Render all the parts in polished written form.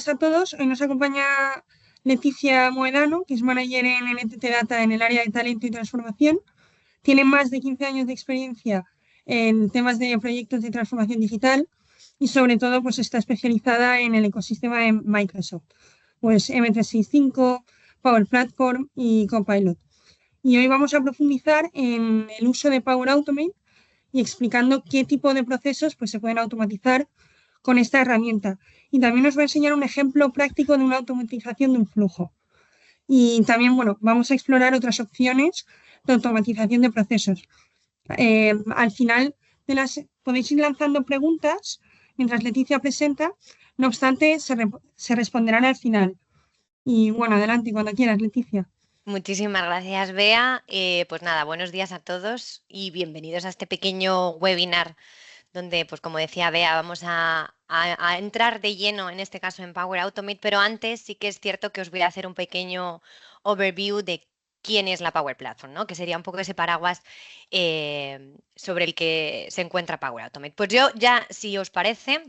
días a todos. Hoy nos acompaña Leticia Moedano, que es manager en NTT Data en el área de talento y transformación. Tiene más de 15 años de experiencia en temas de proyectos de transformación digital y sobre todo pues está especializada en el ecosistema de Microsoft, pues M365, Power Platform y Copilot. Y hoy vamos a profundizar en el uso de Power Automate y explicando qué tipo de procesos pues, se pueden automatizar con esta herramienta. Y también nos va a enseñar un ejemplo práctico de una automatización de un flujo. Y también, bueno, vamos a explorar otras opciones de automatización de procesos. Al final podéis ir lanzando preguntas mientras Leticia presenta, no obstante, se responderán al final. Y bueno, adelante, cuando quieras, Leticia. Muchísimas gracias, Bea. Pues nada, buenos días a todos y bienvenidos a este pequeño webinar donde, pues como decía Bea, vamos a entrar de lleno, en este caso en Power Automate, pero antes sí que es cierto que os voy a hacer un pequeño overview de quién es la Power Platform, ¿no? Que sería un poco ese paraguas sobre el que se encuentra Power Automate. Pues yo ya, si os parece,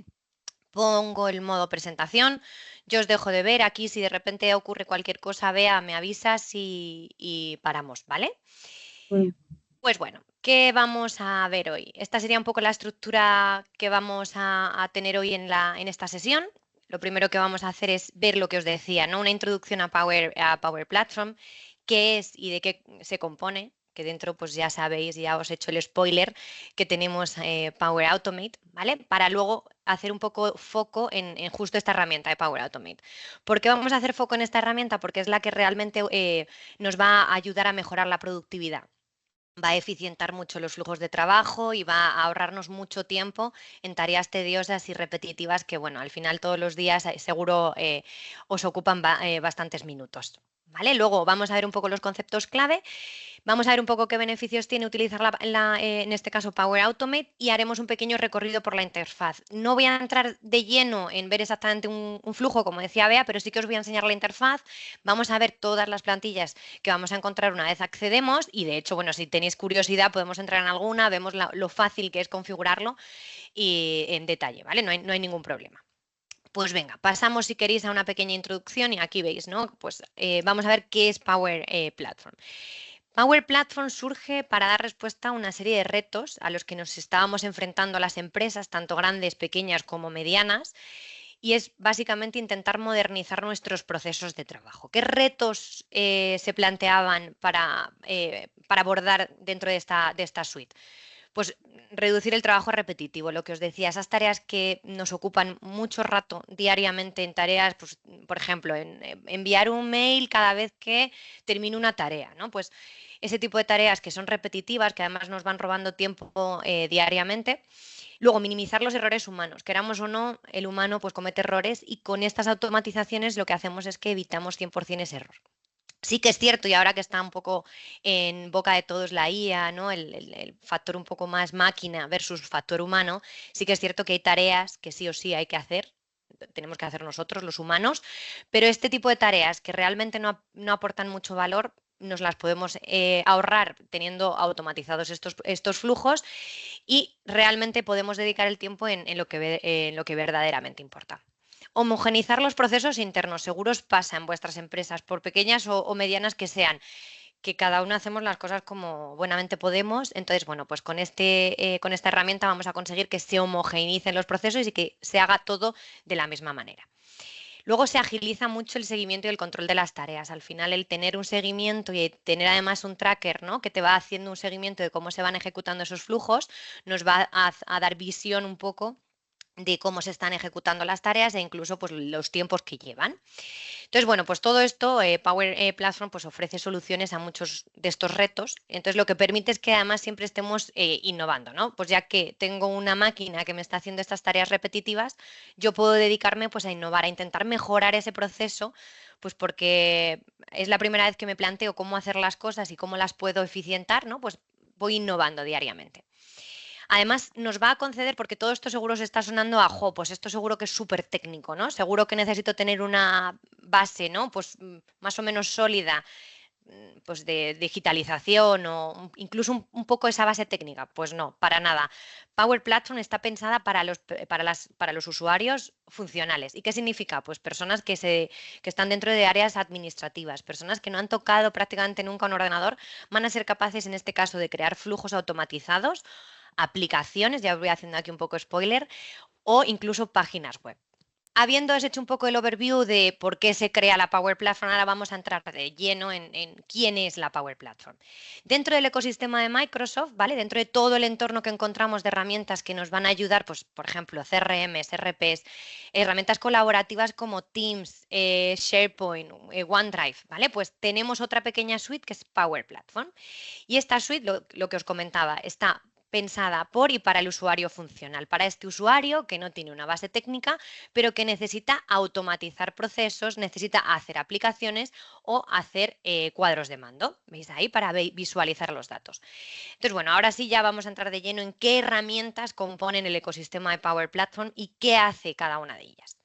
pongo el modo presentación. Yo os dejo de ver aquí, si de repente ocurre cualquier cosa, Bea, me avisas y paramos, ¿vale? Bueno, Pues bueno, ¿qué vamos a ver hoy? Esta sería un poco la estructura que vamos a tener hoy en esta sesión. Lo primero que vamos a hacer es ver lo que os decía, ¿no? Una introducción a Power Platform, qué es y de qué se compone, que dentro pues ya sabéis, ya os he hecho el spoiler, que tenemos Power Automate, ¿vale? Para luego hacer un poco foco en justo esta herramienta de Power Automate. ¿Por qué vamos a hacer foco en esta herramienta? Porque es la que realmente nos va a ayudar a mejorar la productividad. Va a eficientar mucho los flujos de trabajo y va a ahorrarnos mucho tiempo en tareas tediosas y repetitivas que, bueno, al final todos los días seguro os ocupan bastantes minutos. ¿Vale? Luego vamos a ver un poco los conceptos clave. Vamos a ver un poco qué beneficios tiene utilizar en este caso Power Automate y haremos un pequeño recorrido por la interfaz. No voy a entrar de lleno en ver exactamente un flujo, como decía Bea, pero sí que os voy a enseñar la interfaz. Vamos a ver todas las plantillas que vamos a encontrar una vez accedemos y de hecho, bueno, si tenéis curiosidad podemos entrar en alguna, vemos lo fácil que es configurarlo y en detalle, ¿vale? No hay ningún problema. Pues venga, pasamos si queréis a una pequeña introducción y aquí veis, ¿no? Pues vamos a ver qué es Power Platform. Power Platform surge para dar respuesta a una serie de retos a los que nos estábamos enfrentando las empresas, tanto grandes, pequeñas como medianas, y es básicamente intentar modernizar nuestros procesos de trabajo. ¿Qué retos se planteaban para abordar dentro de esta suite? Pues reducir el trabajo repetitivo, lo que os decía, esas tareas que nos ocupan mucho rato diariamente en tareas, pues, por ejemplo, en enviar un mail cada vez que termino una tarea, ¿no? Pues ese tipo de tareas que son repetitivas, que además nos van robando tiempo diariamente. Luego, minimizar los errores humanos. Queramos o no, el humano pues comete errores y con estas automatizaciones lo que hacemos es que evitamos 100% ese error. Sí que es cierto, y ahora que está un poco en boca de todos la IA, ¿no? El factor un poco más máquina versus factor humano, sí que es cierto que hay tareas que sí o sí hay que hacer, tenemos que hacer nosotros, los humanos, pero este tipo de tareas que realmente no aportan mucho valor, nos las podemos ahorrar teniendo automatizados estos flujos y realmente podemos dedicar el tiempo en lo que verdaderamente importa. Homogeneizar los procesos internos. Seguros pasa en vuestras empresas, por pequeñas o medianas que sean, que cada uno hacemos las cosas como buenamente podemos. Entonces, bueno, pues con esta herramienta vamos a conseguir que se homogeneicen los procesos y que se haga todo de la misma manera. Luego se agiliza mucho el seguimiento y el control de las tareas. Al final, el tener un seguimiento y tener además un tracker, ¿no? Que te va haciendo un seguimiento de cómo se van ejecutando esos flujos, nos va a dar visión un poco de cómo se están ejecutando las tareas e incluso pues, los tiempos que llevan. Entonces, bueno, pues todo esto, Power Platform pues, ofrece soluciones a muchos de estos retos. Entonces, lo que permite es que además siempre estemos innovando, ¿no? Pues ya que tengo una máquina que me está haciendo estas tareas repetitivas, yo puedo dedicarme pues, a innovar, a intentar mejorar ese proceso, pues porque es la primera vez que me planteo cómo hacer las cosas y cómo las puedo eficientar, ¿no? Pues voy innovando diariamente. Además, nos va a conceder, porque todo esto seguro se está sonando a, pues esto seguro que es súper técnico, ¿no? Seguro que necesito tener una base, ¿no? Pues más o menos sólida. pues de digitalización o incluso un poco esa base técnica. Pues no, para nada. Power Platform está pensada para los usuarios funcionales. ¿Y qué significa? Pues personas que están dentro de áreas administrativas, personas que no han tocado prácticamente nunca un ordenador, van a ser capaces en este caso de crear flujos automatizados, aplicaciones, ya os voy haciendo aquí un poco spoiler, o incluso páginas web. Habiendo hecho un poco el overview de por qué se crea la Power Platform, ahora vamos a entrar de lleno en quién es la Power Platform. Dentro del ecosistema de Microsoft, ¿vale? Dentro de todo el entorno que encontramos de herramientas que nos van a ayudar, pues, por ejemplo, CRMs, RPs, herramientas colaborativas como Teams, SharePoint, OneDrive, ¿vale? Pues tenemos otra pequeña suite que es Power Platform. Y esta suite, lo que os comentaba, está pensada por y para el usuario funcional, para este usuario que no tiene una base técnica, pero que necesita automatizar procesos, necesita hacer aplicaciones o hacer cuadros de mando. ¿Veis ahí? Para visualizar los datos. Entonces, bueno, ahora sí ya vamos a entrar de lleno en qué herramientas componen el ecosistema de Power Platform y qué hace cada una de ellas.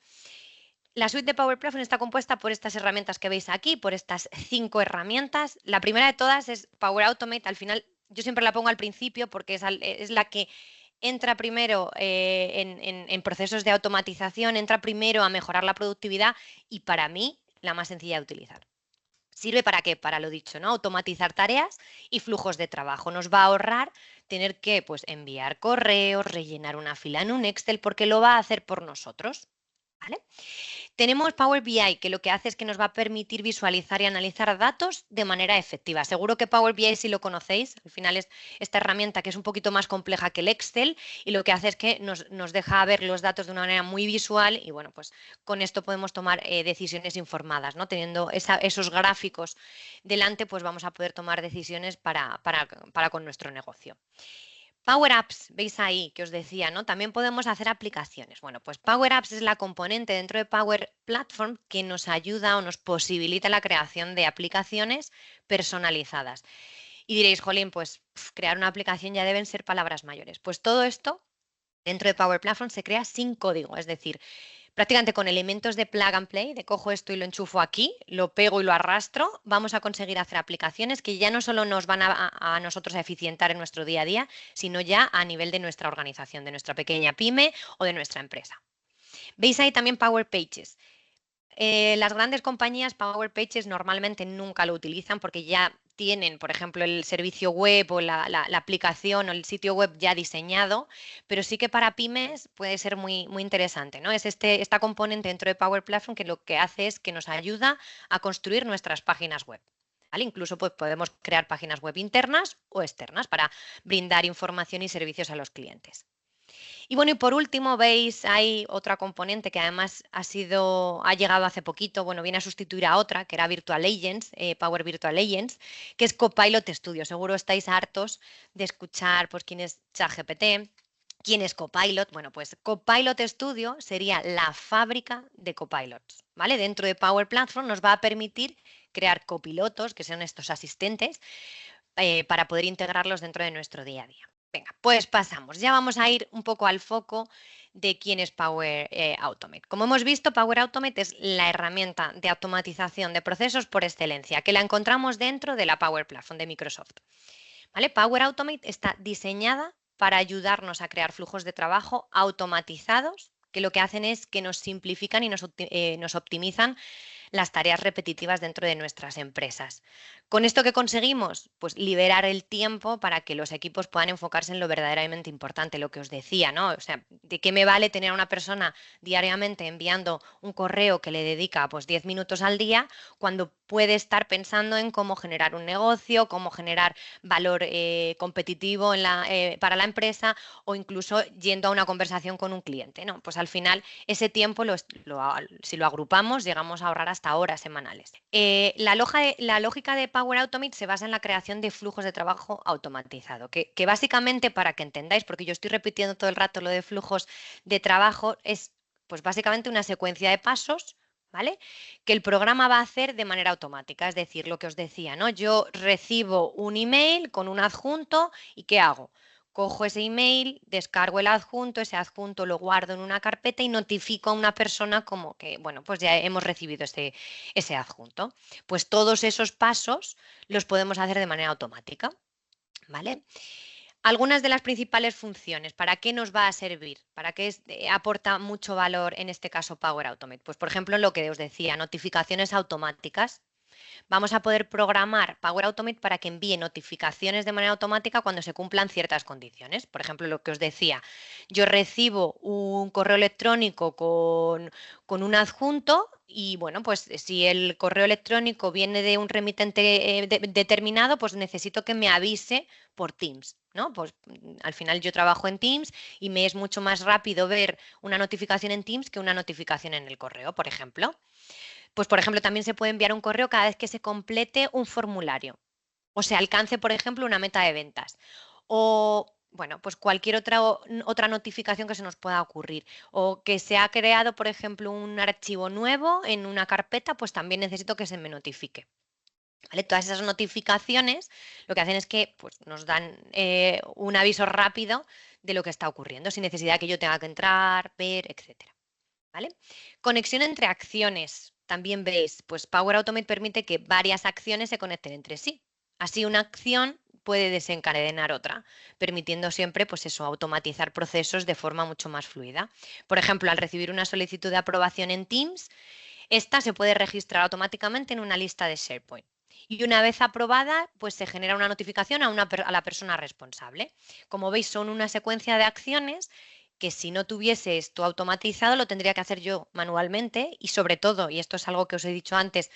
La suite de Power Platform está compuesta por estas herramientas que veis aquí, por estas 5 herramientas. La primera de todas es Power Automate. Al final, yo siempre la pongo al principio porque es la que entra primero en procesos de automatización, entra primero a mejorar la productividad y para mí la más sencilla de utilizar. ¿Sirve para qué? Para lo dicho, ¿no? Automatizar tareas y flujos de trabajo. Nos va a ahorrar tener que pues, enviar correos, rellenar una fila en un Excel, porque lo va a hacer por nosotros. ¿Vale? Tenemos Power BI, que lo que hace es que nos va a permitir visualizar y analizar datos de manera efectiva. Seguro que Power BI si lo conocéis, al final es esta herramienta que es un poquito más compleja que el Excel y lo que hace es que nos deja ver los datos de una manera muy visual y bueno, pues con esto podemos tomar decisiones informadas, ¿no? Teniendo esos gráficos delante, pues vamos a poder tomar decisiones para con nuestro negocio. Power Apps, veis ahí que os decía, ¿no? También podemos hacer aplicaciones. Bueno, pues Power Apps es la componente dentro de Power Platform que nos ayuda o nos posibilita la creación de aplicaciones personalizadas. Y diréis, jolín, pues crear una aplicación ya deben ser palabras mayores. Pues todo esto dentro de Power Platform se crea sin código, es decir, prácticamente con elementos de plug and play, de cojo esto y lo enchufo aquí, lo pego y lo arrastro, vamos a conseguir hacer aplicaciones que ya no solo nos van a nosotros a eficientar en nuestro día a día, sino ya a nivel de nuestra organización, de nuestra pequeña pyme o de nuestra empresa. Veis ahí también Power Pages. Las grandes compañías Power Pages normalmente nunca lo utilizan porque ya tienen, por ejemplo, el servicio web o la aplicación o el sitio web ya diseñado, pero sí que para pymes puede ser muy, muy interesante, ¿no? Es esta componente dentro de Power Platform que lo que hace es que nos ayuda a construir nuestras páginas web. ¿Vale? Incluso pues, podemos crear páginas web internas o externas para brindar información y servicios a los clientes. Y bueno, y por último, veis, hay otra componente que además ha llegado hace poquito, bueno, viene a sustituir a otra, que era Virtual Agents, Power Virtual Agents, que es Copilot Studio. Seguro estáis hartos de escuchar, pues, quién es ChatGPT, quién es Copilot. Bueno, pues Copilot Studio sería la fábrica de copilots, ¿vale? Dentro de Power Platform nos va a permitir crear copilotos, que son estos asistentes, para poder integrarlos dentro de nuestro día a día. Venga, pues pasamos. Ya vamos a ir un poco al foco de quién es Power Automate. Como hemos visto, Power Automate es la herramienta de automatización de procesos por excelencia, que la encontramos dentro de la Power Platform de Microsoft. ¿Vale? Power Automate está diseñada para ayudarnos a crear flujos de trabajo automatizados, que lo que hacen es que nos simplifican y nos optimizan las tareas repetitivas dentro de nuestras empresas. ¿Con esto qué conseguimos? Pues liberar el tiempo para que los equipos puedan enfocarse en lo verdaderamente importante, lo que os decía, ¿no? O sea, ¿de qué me vale tener a una persona diariamente enviando un correo que le dedica pues 10 minutos al día cuando puede estar pensando en cómo generar un negocio, cómo generar valor competitivo para la empresa o incluso yendo a una conversación con un cliente, ¿no? Pues al final ese tiempo, si lo agrupamos, llegamos a ahorrar hasta horas semanales. La lógica de Power Automate se basa en la creación de flujos de trabajo automatizado, que básicamente, para que entendáis, porque yo estoy repitiendo todo el rato lo de flujos de trabajo, es pues básicamente una secuencia de pasos, ¿vale? Que el programa va a hacer de manera automática, es decir, lo que os decía, ¿no? Yo recibo un email con un adjunto y ¿qué hago? cojo ese email, descargo el adjunto, ese adjunto lo guardo en una carpeta y notifico a una persona como que, bueno, pues ya hemos recibido ese adjunto. Pues todos esos pasos los podemos hacer de manera automática, ¿vale? Algunas de las principales funciones, ¿para qué nos va a servir? ¿Para qué aporta mucho valor en este caso Power Automate? Pues por ejemplo, lo que os decía, notificaciones automáticas. Vamos a poder programar Power Automate para que envíe notificaciones de manera automática cuando se cumplan ciertas condiciones. Por ejemplo, lo que os decía, yo recibo un correo electrónico con un adjunto y, bueno, pues si el correo electrónico viene de un remitente determinado, pues necesito que me avise por Teams, ¿no? Pues al final yo trabajo en Teams y me es mucho más rápido ver una notificación en Teams que una notificación en el correo, por ejemplo. Pues, por ejemplo, también se puede enviar un correo cada vez que se complete un formulario o se alcance, por ejemplo, una meta de ventas. O, bueno, pues cualquier otra notificación que se nos pueda ocurrir. O que se ha creado, por ejemplo, un archivo nuevo en una carpeta, pues también necesito que se me notifique. ¿Vale? Todas esas notificaciones lo que hacen es que pues, nos dan un aviso rápido de lo que está ocurriendo, sin necesidad que yo tenga que entrar, ver, etcétera. ¿Vale? Conexión entre acciones. También veis, pues Power Automate permite que varias acciones se conecten entre sí. Así una acción puede desencadenar otra, permitiendo siempre, pues eso, automatizar procesos de forma mucho más fluida. Por ejemplo, al recibir una solicitud de aprobación en Teams, esta se puede registrar automáticamente en una lista de SharePoint. Y una vez aprobada, pues se genera una notificación a la persona responsable. Como veis, son una secuencia de acciones que si no tuviese esto automatizado lo tendría que hacer yo manualmente y sobre todo, y esto es algo que os he dicho antes,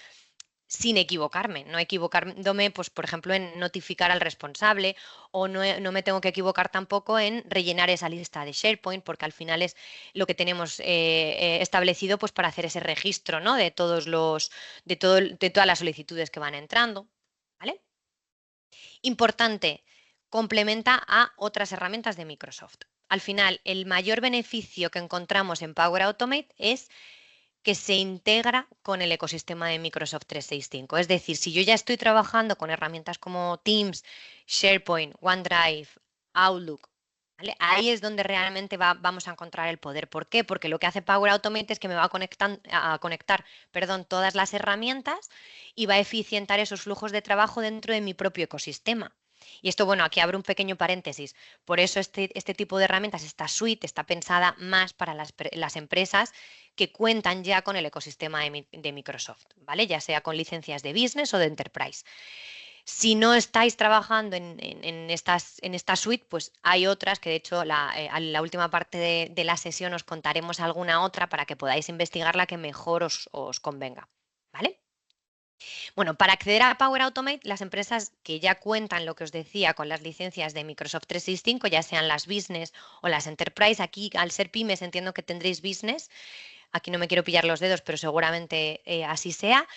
sin equivocarme, no equivocándome, pues por ejemplo, en notificar al responsable o no me tengo que equivocar tampoco en rellenar esa lista de SharePoint porque al final es lo que tenemos establecido pues para hacer ese registro, ¿no? de de todas las solicitudes que van entrando, ¿vale? Importante, complementa a otras herramientas de Microsoft. Al final, el mayor beneficio que encontramos en Power Automate es que se integra con el ecosistema de Microsoft 365. Es decir, si yo ya estoy trabajando con herramientas como Teams, SharePoint, OneDrive, Outlook, ¿vale? Ahí es donde realmente vamos a encontrar el poder. ¿Por qué? Porque lo que hace Power Automate es que me va a conectar todas las herramientas y va a eficientar esos flujos de trabajo dentro de mi propio ecosistema. Y esto, bueno, aquí abro un pequeño paréntesis. Por eso este tipo de herramientas, esta suite, está pensada más para las empresas que cuentan ya con el ecosistema de Microsoft, ¿vale? Ya sea con licencias de business o de enterprise. Si no estáis trabajando en esta suite, pues hay otras que de hecho a la última parte de la sesión os contaremos alguna otra para que podáis investigar la que mejor os convenga, ¿vale? Bueno, para acceder a Power Automate, las empresas que ya cuentan, lo que os decía, con las licencias de Microsoft 365, ya sean las business o las enterprise, aquí al ser pymes entiendo que tendréis business, aquí no me quiero pillar los dedos, pero seguramente así sea,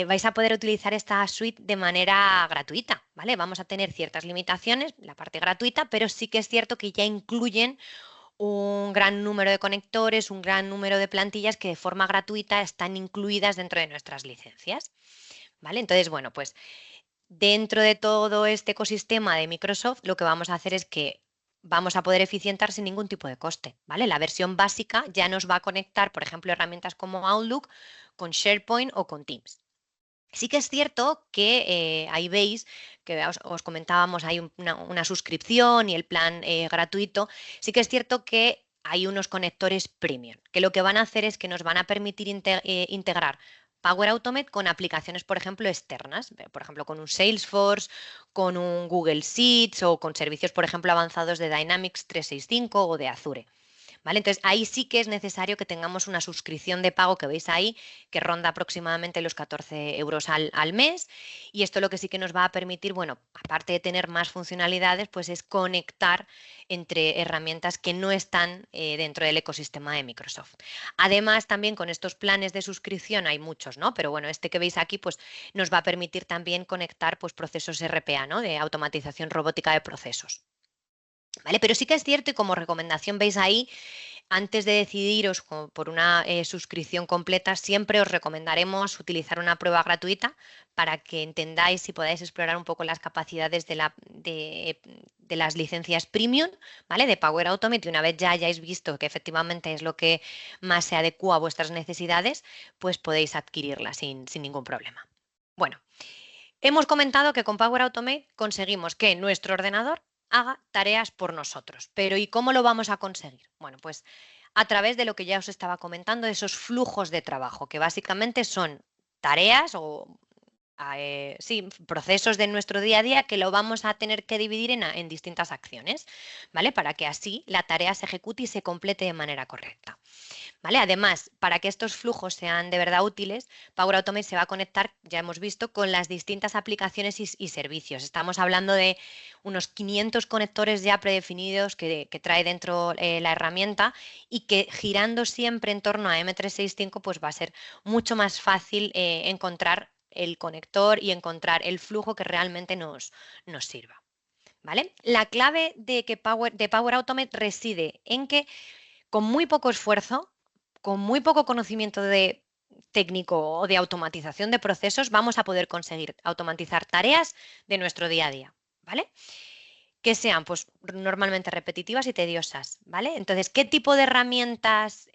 vais a poder utilizar esta suite de manera gratuita, ¿vale? Vamos a tener ciertas limitaciones, la parte gratuita, pero sí que es cierto que ya incluyen un gran número de conectores, un gran número de plantillas que de forma gratuita están incluidas dentro de nuestras licencias, ¿vale? Entonces, bueno, pues dentro de todo este ecosistema de Microsoft, lo que vamos a hacer es que vamos a poder eficientar sin ningún tipo de coste, ¿vale? La versión básica ya nos va a conectar, por ejemplo, herramientas como Outlook con SharePoint o con Teams. Sí que es cierto que ahí veis que os comentábamos, hay una suscripción y el plan gratuito. Sí que es cierto que hay unos conectores premium, que lo que van a hacer es que nos van a permitir integrar Power Automate con aplicaciones, por ejemplo, externas, por ejemplo, con un Salesforce, con un Google Sheets o con servicios, por ejemplo, avanzados de Dynamics 365 o de Azure. ¿Vale? Entonces, ahí sí que es necesario que tengamos una suscripción de pago que veis ahí, que ronda aproximadamente los 14 euros al mes. Y esto lo que sí que nos va a permitir, bueno, aparte de tener más funcionalidades, pues es conectar entre herramientas que no están dentro del ecosistema de Microsoft. Además, también con estos planes de suscripción hay muchos, ¿no? Pero bueno, este que veis aquí, pues nos va a permitir también conectar pues, procesos RPA, ¿no? De automatización robótica de procesos. ¿Vale? Pero sí que es cierto y como recomendación veis ahí, antes de decidiros por una suscripción completa, siempre os recomendaremos utilizar una prueba gratuita para que entendáis y podáis explorar un poco las capacidades de de las licencias premium, ¿vale? De Power Automate, y una vez ya hayáis visto que efectivamente es lo que más se adecua a vuestras necesidades, pues podéis adquirirla sin ningún problema. Bueno, hemos comentado que con Power Automate conseguimos que nuestro ordenador haga tareas por nosotros. Pero ¿y cómo lo vamos a conseguir? Bueno, pues a través de lo que ya os estaba comentando, de esos flujos de trabajo, que básicamente son tareas o sí, procesos de nuestro día a día que lo vamos a tener que dividir en distintas acciones, ¿vale? Para que así la tarea se ejecute y se complete de manera correcta. ¿Vale? Además, para que estos flujos sean de verdad útiles, Power Automate se va a conectar, ya hemos visto, con las distintas aplicaciones y servicios. Estamos hablando de unos 500 conectores ya predefinidos que trae dentro la herramienta, y que girando siempre en torno a M365 pues va a ser mucho más fácil encontrar el conector y encontrar el flujo que realmente nos sirva. ¿Vale? La clave de Power Automate reside en que con muy poco esfuerzo, con muy poco conocimiento técnico o de automatización de procesos, vamos a poder conseguir automatizar tareas de nuestro día a día, ¿vale? Que sean pues normalmente repetitivas y tediosas, ¿vale? Entonces, ¿qué tipo de herramientas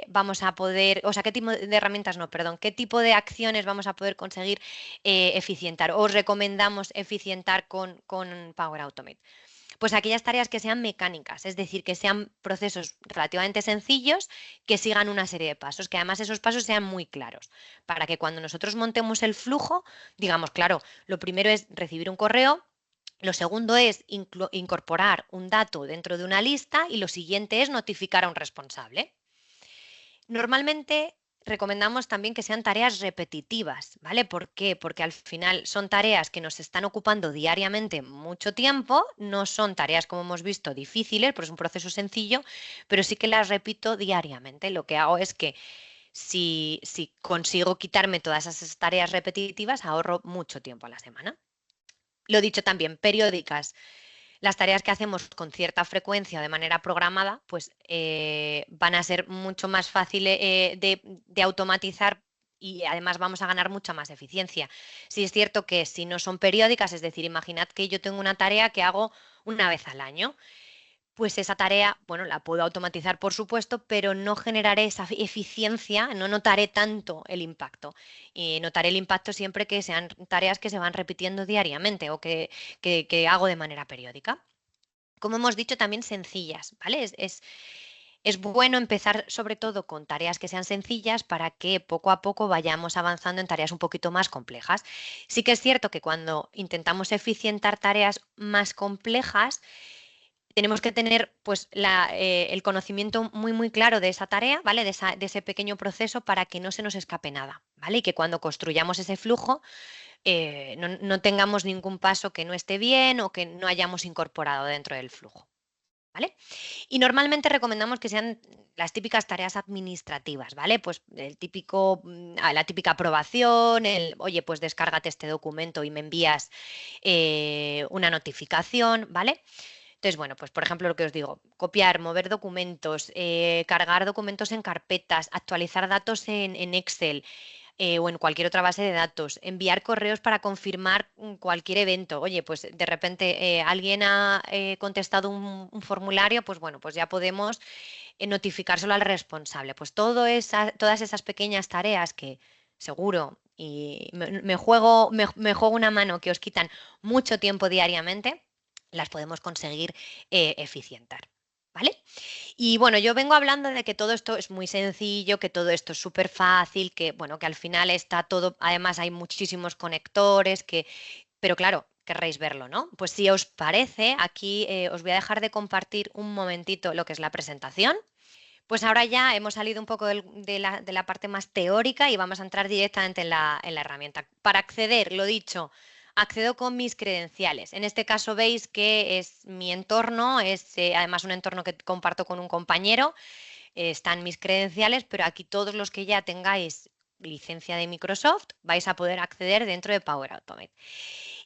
vamos a poder, o sea, qué tipo de herramientas no, perdón, qué tipo de acciones vamos a poder conseguir eficientar? Os recomendamos eficientar con Power Automate. Pues aquellas tareas que sean mecánicas, es decir, que sean procesos relativamente sencillos, que sigan una serie de pasos, que además esos pasos sean muy claros, para que cuando nosotros montemos el flujo, digamos, claro, lo primero es recibir un correo, lo segundo es incorporar un dato dentro de una lista, y lo siguiente es notificar a un responsable. Normalmente recomendamos también que sean tareas repetitivas, ¿vale? ¿Por qué? Porque al final son tareas que nos están ocupando diariamente mucho tiempo, no son tareas, como hemos visto, difíciles, porque es un proceso sencillo, pero sí que las repito diariamente. Lo que hago es que si consigo quitarme todas esas tareas repetitivas, ahorro mucho tiempo a la semana. Lo dicho también, periódicas. Las tareas que hacemos con cierta frecuencia o de manera programada, pues van a ser mucho más fáciles de automatizar, y además vamos a ganar mucha más eficiencia. Sí es cierto que si no son periódicas, es decir, imaginad que yo tengo una tarea que hago una vez al año, pues esa tarea, bueno, la puedo automatizar, por supuesto, pero no generaré esa eficiencia, no notaré tanto el impacto. Y notaré el impacto siempre que sean tareas que se van repitiendo diariamente o que hago de manera periódica. Como hemos dicho, también sencillas, ¿vale? Es bueno empezar sobre todo con tareas que sean sencillas, para que poco a poco vayamos avanzando en tareas un poquito más complejas. Sí que es cierto que cuando intentamos eficientar tareas más complejas, tenemos que tener pues el conocimiento muy claro de esa tarea, ¿vale? De ese pequeño proceso, para que no se nos escape nada, ¿vale? Y que cuando construyamos ese flujo no tengamos ningún paso que no esté bien o que no hayamos incorporado dentro del flujo, ¿vale? Y normalmente recomendamos que sean las típicas tareas administrativas, ¿vale? Pues la típica aprobación, oye, pues descárgate este documento y me envías una notificación, ¿vale? Entonces, bueno, pues por ejemplo, lo que os digo, copiar, mover documentos, cargar documentos en carpetas, actualizar datos en Excel, o en cualquier otra base de datos, enviar correos para confirmar cualquier evento. Oye, pues de repente alguien ha contestado un formulario, pues bueno, pues ya podemos notificárselo al responsable. Pues todas esas pequeñas tareas que seguro, y me juego una mano, que os quitan mucho tiempo diariamente, las podemos conseguir eficientar, ¿vale? Y bueno, yo vengo hablando de que todo esto es muy sencillo, que todo esto es súper fácil, que bueno, que al final está todo, además hay muchísimos conectores, pero claro, querréis verlo, ¿no? Pues si os parece, aquí os voy a dejar de compartir un momentito lo que es la presentación. Pues ahora ya hemos salido un poco de la parte más teórica y vamos a entrar directamente en la herramienta. Para acceder, lo dicho, accedo con mis credenciales. En este caso veis que es mi entorno, es además un entorno que comparto con un compañero. Están mis credenciales, pero aquí todos los que ya tengáis licencia de Microsoft vais a poder acceder dentro de Power Automate.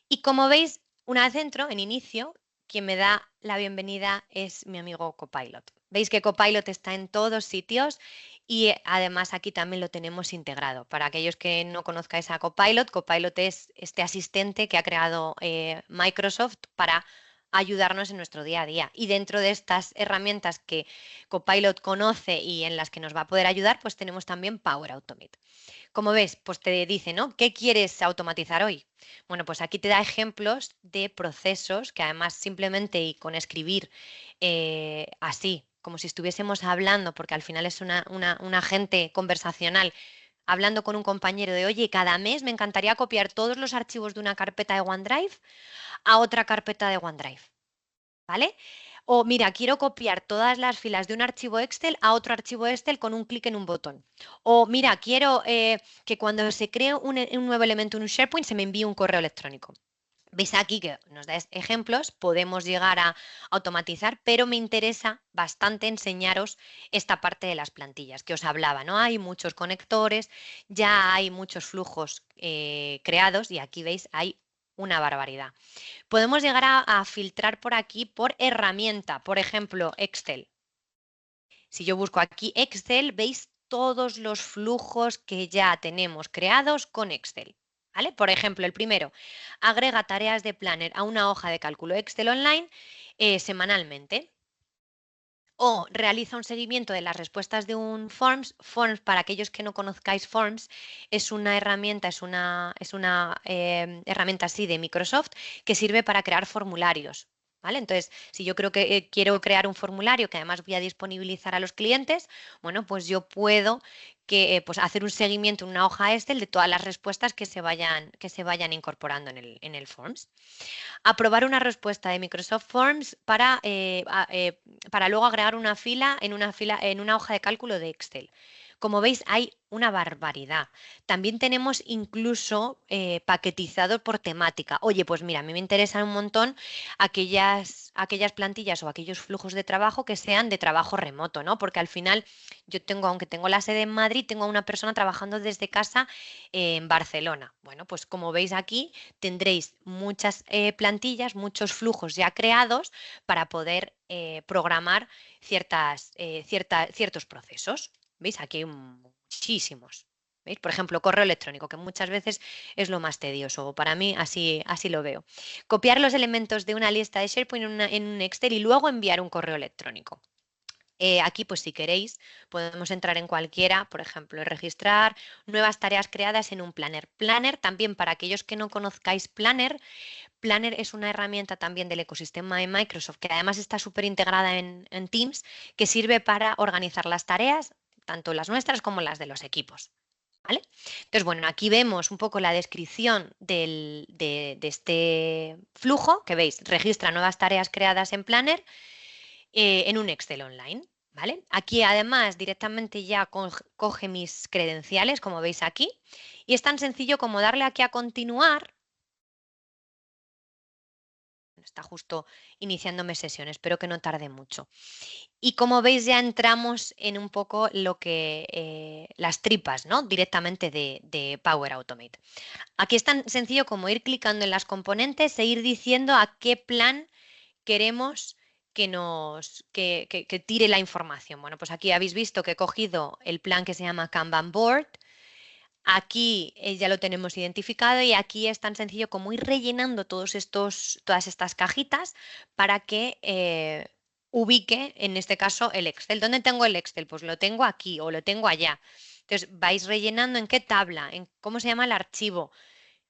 Y como veis, una vez dentro, en inicio, quien me da la bienvenida es mi amigo Copilot. Veis que Copilot está en todos sitios, y además aquí también lo tenemos integrado. Para aquellos que no conozcáis a Copilot, Copilot es este asistente que ha creado Microsoft para ayudarnos en nuestro día a día. Y dentro de estas herramientas que Copilot conoce y en las que nos va a poder ayudar, pues tenemos también Power Automate. Como ves, pues te dice, ¿no? ¿Qué quieres automatizar hoy? Bueno, pues aquí te da ejemplos de procesos que además simplemente y con escribir así, como si estuviésemos hablando, porque al final es un agente conversacional, hablando con un compañero de, oye, cada mes me encantaría copiar todos los archivos de una carpeta de OneDrive a otra carpeta de OneDrive, ¿vale? O mira, quiero copiar todas las filas de un archivo Excel a otro archivo Excel con un clic en un botón. O mira, quiero que cuando se cree un nuevo elemento en un SharePoint se me envíe un correo electrónico. Veis aquí que nos da ejemplos, podemos llegar a automatizar, pero me interesa bastante enseñaros esta parte de las plantillas que os hablaba, ¿no? Hay muchos conectores, ya hay muchos flujos creados y aquí veis hay una barbaridad. Podemos llegar a filtrar por aquí por herramienta, por ejemplo, Excel. Si yo busco aquí Excel, veis todos los flujos que ya tenemos creados con Excel. ¿Vale? Por ejemplo, el primero, agrega tareas de Planner a una hoja de cálculo Excel online semanalmente. O realiza un seguimiento de las respuestas de un Forms. Forms, para aquellos que no conozcáis Forms, es una herramienta, herramienta así de Microsoft que sirve para crear formularios. ¿Vale? Entonces, si yo creo que quiero crear un formulario que además voy a disponibilizar a los clientes, bueno, pues yo puedo pues hacer un seguimiento en una hoja Excel de todas las respuestas que se vayan incorporando en el Forms. Aprobar una respuesta de Microsoft Forms para luego agregar una fila en una hoja de cálculo de Excel. Como veis, hay una barbaridad. También tenemos incluso paquetizado por temática. Oye, pues mira, a mí me interesan un montón aquellas plantillas o aquellos flujos de trabajo que sean de trabajo remoto, ¿no? Porque al final aunque tengo la sede en Madrid, tengo a una persona trabajando desde casa en Barcelona. Bueno, pues como veis aquí, tendréis muchas plantillas, muchos flujos ya creados para poder programar ciertos procesos. ¿Veis? Aquí hay muchísimos. ¿Veis? Por ejemplo, correo electrónico, que muchas veces es lo más tedioso. Para mí así lo veo. Copiar los elementos de una lista de SharePoint en un Excel y luego enviar un correo electrónico. Aquí, pues si queréis, podemos entrar en cualquiera, por ejemplo, registrar nuevas tareas creadas en un Planner. Planner, también para aquellos que no conozcáis Planner, Planner es una herramienta también del ecosistema de Microsoft que además está súper integrada en Teams, que sirve para organizar las tareas, tanto las nuestras como las de los equipos. ¿Vale? Entonces, bueno, aquí vemos un poco la descripción de este flujo, que veis, registra nuevas tareas creadas en Planner en un Excel online. ¿Vale? Aquí además directamente ya coge mis credenciales, como veis aquí, y es tan sencillo como darle aquí a continuar. Está justo iniciándome sesión, espero que no tarde mucho. Y como veis ya entramos en un poco lo que las tripas, ¿no? Directamente de Power Automate. Aquí es tan sencillo como ir clicando en las componentes e ir diciendo a qué plan queremos que tire la información. Bueno, pues aquí habéis visto que he cogido el plan que se llama Kanban Board. Aquí ya lo tenemos identificado y aquí es tan sencillo como ir rellenando todas estas cajitas para que ubique, en este caso, el Excel. ¿Dónde tengo el Excel? Pues lo tengo aquí o lo tengo allá. Entonces vais rellenando en qué tabla, en cómo se llama el archivo.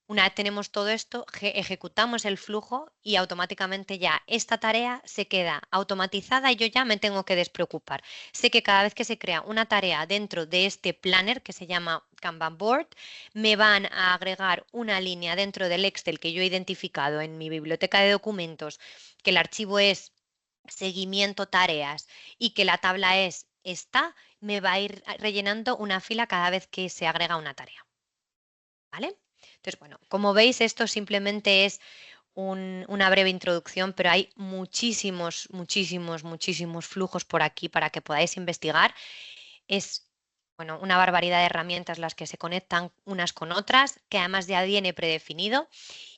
Una vez tenemos todo esto, ejecutamos el flujo y automáticamente ya esta tarea se queda automatizada y yo ya me tengo que despreocupar. Sé que cada vez que se crea una tarea dentro de este planner que se llama Kanban Board, me van a agregar una línea dentro del Excel que yo he identificado en mi biblioteca de documentos, que el archivo es seguimiento tareas y que la tabla es esta, me va a ir rellenando una fila cada vez que se agrega una tarea. ¿Vale? Entonces, bueno, como veis, esto simplemente es una breve introducción, pero hay muchísimos flujos por aquí para que podáis investigar. Es bueno, una barbaridad de herramientas las que se conectan unas con otras, que además ya viene predefinido.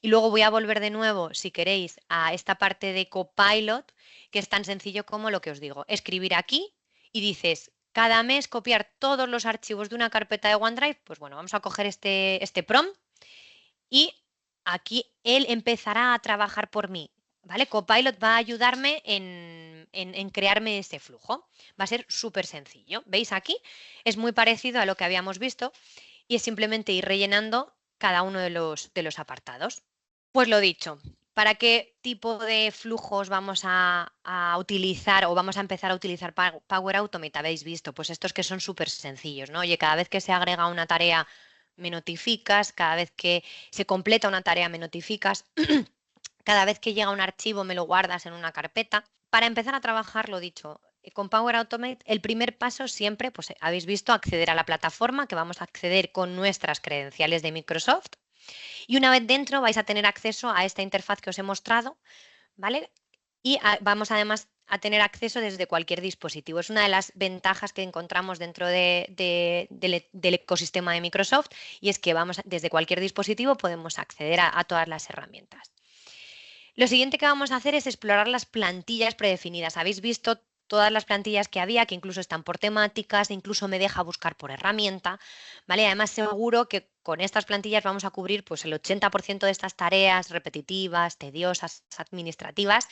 Y luego voy a volver de nuevo, si queréis, a esta parte de Copilot, que es tan sencillo como lo que os digo. Escribir aquí y dices, cada mes copiar todos los archivos de una carpeta de OneDrive. Pues bueno, vamos a coger este prompt y aquí él empezará a trabajar por mí. ¿vale? Copilot va a ayudarme en crearme ese flujo. Va a ser súper sencillo. ¿Veis aquí? Es muy parecido a lo que habíamos visto y es simplemente ir rellenando cada uno de los apartados. Pues lo dicho, ¿para qué tipo de flujos vamos a utilizar o vamos a empezar a utilizar Power Automate? Habéis visto, pues estos que son súper sencillos, ¿no? Oye, cada vez que se agrega una tarea, me notificas, cada vez que se completa una tarea, me notificas. Cada vez que llega un archivo me lo guardas en una carpeta. Para empezar a trabajar, lo dicho, con Power Automate, el primer paso siempre, pues habéis visto, acceder a la plataforma, que vamos a acceder con nuestras credenciales de Microsoft. Y una vez dentro vais a tener acceso a esta interfaz que os he mostrado, ¿vale? Y vamos además a tener acceso desde cualquier dispositivo. Es una de las ventajas que encontramos dentro del ecosistema de Microsoft y es que desde cualquier dispositivo podemos acceder a todas las herramientas. Lo siguiente que vamos a hacer es explorar las plantillas predefinidas. Habéis visto todas las plantillas que había, que incluso están por temáticas, incluso me deja buscar por herramienta, ¿vale? Además, seguro que con estas plantillas vamos a cubrir pues, el 80% de estas tareas repetitivas, tediosas, administrativas,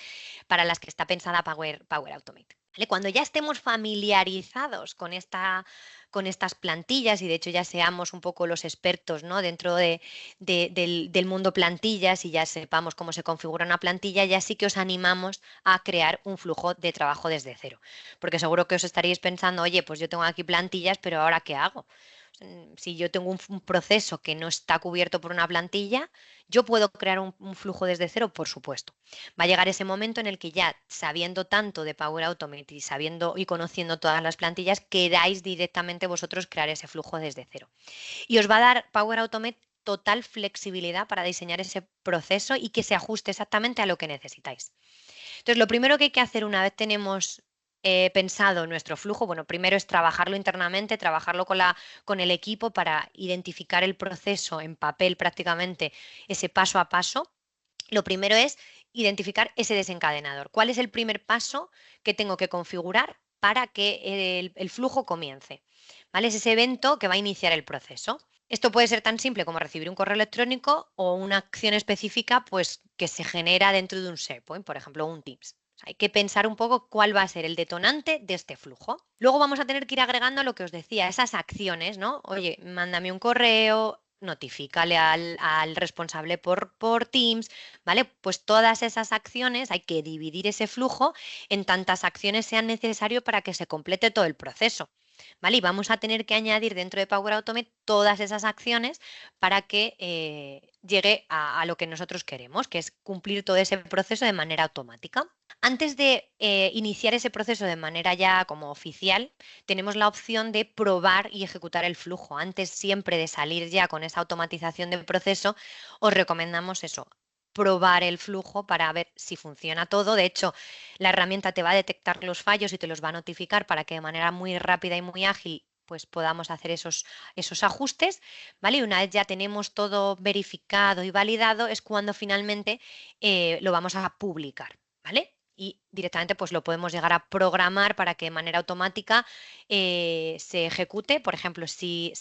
para las que está pensada Power Automate. ¿Vale? Cuando ya estemos familiarizados con estas plantillas y de hecho ya seamos un poco los expertos, ¿no? Dentro del mundo plantillas y ya sepamos cómo se configura una plantilla, ya sí que os animamos a crear un flujo de trabajo desde cero. Porque seguro que os estaréis pensando, oye, pues yo tengo aquí plantillas, pero ¿ahora qué hago? Si yo tengo un proceso que no está cubierto por una plantilla, yo puedo crear un flujo desde cero, por supuesto. Va a llegar ese momento en el que ya sabiendo tanto de Power Automate y sabiendo y conociendo todas las plantillas, queráis directamente vosotros crear ese flujo desde cero. Y os va a dar Power Automate total flexibilidad para diseñar ese proceso y que se ajuste exactamente a lo que necesitáis. Entonces, lo primero que hay que hacer una vez tenemos pensado nuestro flujo, bueno, primero es trabajarlo internamente, trabajarlo con el equipo para identificar el proceso en papel prácticamente, ese paso a paso. Lo primero es identificar ese desencadenador. ¿Cuál es el primer paso que tengo que configurar para que el flujo comience? ¿Vale? Es ese evento que va a iniciar el proceso. Esto puede ser tan simple como recibir un correo electrónico o una acción específica pues, que se genera dentro de un SharePoint, por ejemplo, un Teams. Hay que pensar un poco cuál va a ser el detonante de este flujo. Luego vamos a tener que ir agregando lo que os decía, esas acciones, ¿no? Oye, mándame un correo, notifícale al responsable por Teams, ¿vale? Pues todas esas acciones hay que dividir ese flujo en tantas acciones sean necesarias para que se complete todo el proceso. ¿Vale? Y vamos a tener que añadir dentro de Power Automate todas esas acciones para que llegue a lo que nosotros queremos, que es cumplir todo ese proceso de manera automática. Antes de iniciar ese proceso de manera ya como oficial, tenemos la opción de probar y ejecutar el flujo. Antes siempre de salir ya con esa automatización del proceso, os recomendamos eso, probar el flujo para ver si funciona todo. De hecho, la herramienta te va a detectar los fallos y te los va a notificar para que de manera muy rápida y muy ágil pues podamos hacer esos ajustes, ¿vale? Y una vez ya tenemos todo verificado y validado, es cuando finalmente lo vamos a publicar, ¿vale? Y directamente pues lo podemos llegar a programar para que de manera automática se ejecute. Por ejemplo, si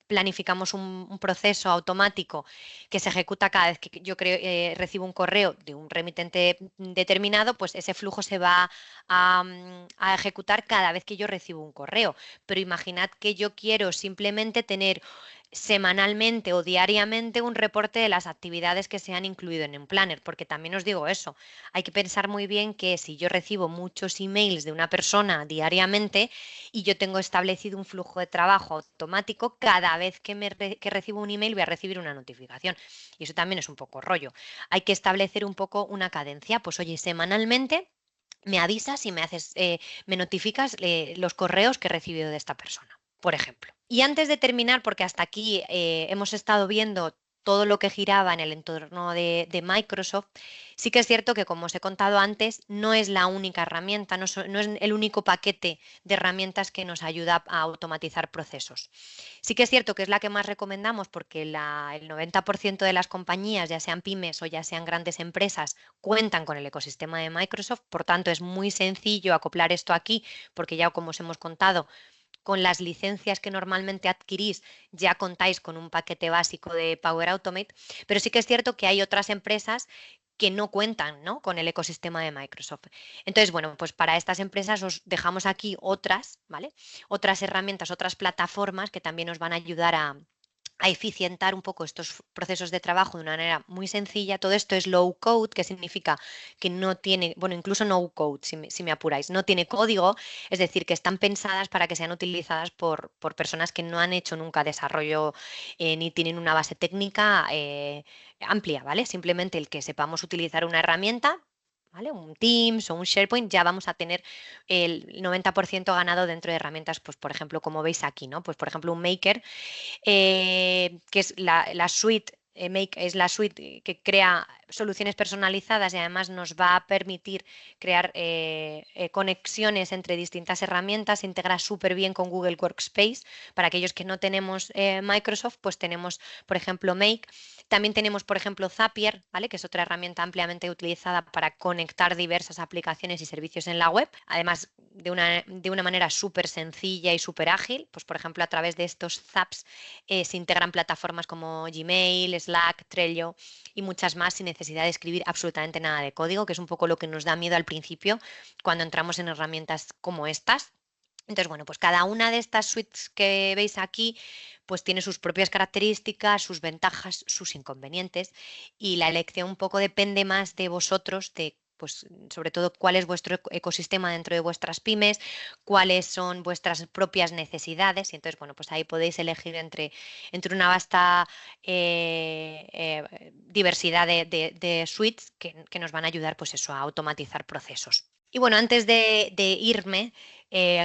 planificamos un proceso automático que se ejecuta cada vez que yo recibo un correo de un remitente determinado, pues ese flujo se va a ejecutar cada vez que yo recibo un correo. Pero imaginad que yo quiero simplemente tener semanalmente o diariamente un reporte de las actividades que se han incluido en un planner, porque también os digo eso, hay que pensar muy bien que si yo recibo muchos emails de una persona diariamente y yo tengo establecido un flujo de trabajo automático, cada vez que recibo un email voy a recibir una notificación y eso también es un poco rollo. Hay que establecer un poco una cadencia, pues oye, semanalmente me avisas y me notificas los correos que he recibido de esta persona, por ejemplo. Y antes de terminar, porque hasta aquí hemos estado viendo todo lo que giraba en el entorno de Microsoft, sí que es cierto que, como os he contado antes, no es la única herramienta, no es el único paquete de herramientas que nos ayuda a automatizar procesos. Sí que es cierto que es la que más recomendamos porque el 90% de las compañías, ya sean pymes o ya sean grandes empresas, cuentan con el ecosistema de Microsoft, por tanto es muy sencillo acoplar esto aquí porque ya como os hemos contado, con las licencias que normalmente adquirís ya contáis con un paquete básico de Power Automate, pero sí que es cierto que hay otras empresas que no cuentan, ¿no?, con el ecosistema de Microsoft. Entonces, bueno, pues para estas empresas os dejamos aquí otras, ¿vale? Otras herramientas, otras plataformas que también os van a ayudar a eficientar un poco estos procesos de trabajo de una manera muy sencilla. Todo esto es low code, que significa que no tiene, bueno, incluso no code, si me apuráis, no tiene código, es decir, que están pensadas para que sean utilizadas por personas que no han hecho nunca desarrollo ni tienen una base técnica amplia, ¿vale? Simplemente el que sepamos utilizar una herramienta, ¿vale? Un Teams o un SharePoint, ya vamos a tener el 90% ganado dentro de herramientas, pues por ejemplo, como veis aquí, ¿no? Pues por ejemplo, un Maker, que es la suite. Make es la suite que crea soluciones personalizadas y además nos va a permitir crear conexiones entre distintas herramientas, se integra súper bien con Google Workspace. Para aquellos que no tenemos Microsoft, pues tenemos, por ejemplo, Make. También tenemos, por ejemplo, Zapier, ¿vale?, que es otra herramienta ampliamente utilizada para conectar diversas aplicaciones y servicios en la web. Además, de una manera súper sencilla y súper ágil, pues por ejemplo, a través de estos Zaps se integran plataformas como Gmail, Slack, Trello y muchas más sin necesidad de escribir absolutamente nada de código, que es un poco lo que nos da miedo al principio cuando entramos en herramientas como estas. Entonces, bueno, pues cada una de estas suites que veis aquí, pues tiene sus propias características, sus ventajas, sus inconvenientes, y la elección un poco depende más de vosotros, de pues sobre todo cuál es vuestro ecosistema dentro de vuestras pymes, cuáles son vuestras propias necesidades, y entonces, bueno, pues ahí podéis elegir entre una vasta diversidad de suites que nos van a ayudar, pues eso, a automatizar procesos. Y bueno, antes de irme,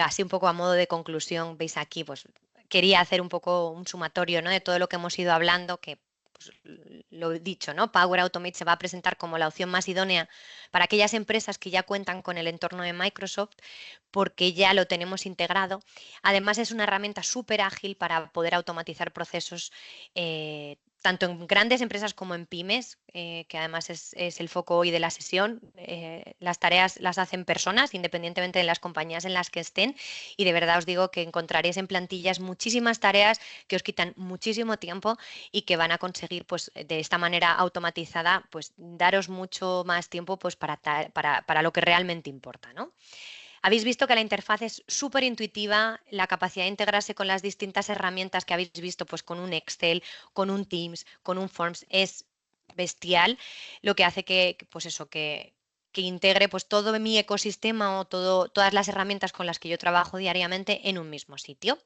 así un poco a modo de conclusión, veis aquí, pues quería hacer un poco un sumatorio, ¿no?, de todo lo que hemos ido hablando, que pues, lo he dicho, ¿no?, Power Automate se va a presentar como la opción más idónea para aquellas empresas que ya cuentan con el entorno de Microsoft, porque ya lo tenemos integrado. Además, es una herramienta súper ágil para poder automatizar procesos tanto en grandes empresas como en pymes, que además es el foco hoy de la sesión. Las tareas las hacen personas, independientemente de las compañías en las que estén, y de verdad os digo que encontraréis en plantillas muchísimas tareas que os quitan muchísimo tiempo y que van a conseguir, pues, de esta manera automatizada, pues, daros mucho más tiempo, pues, para lo que realmente importa, ¿no? Habéis visto que la interfaz es súper intuitiva, la capacidad de integrarse con las distintas herramientas que habéis visto, pues con un Excel, con un Teams, con un Forms, es bestial, lo que hace pues eso, que integre pues todo mi ecosistema o todas las herramientas con las que yo trabajo diariamente en un mismo sitio.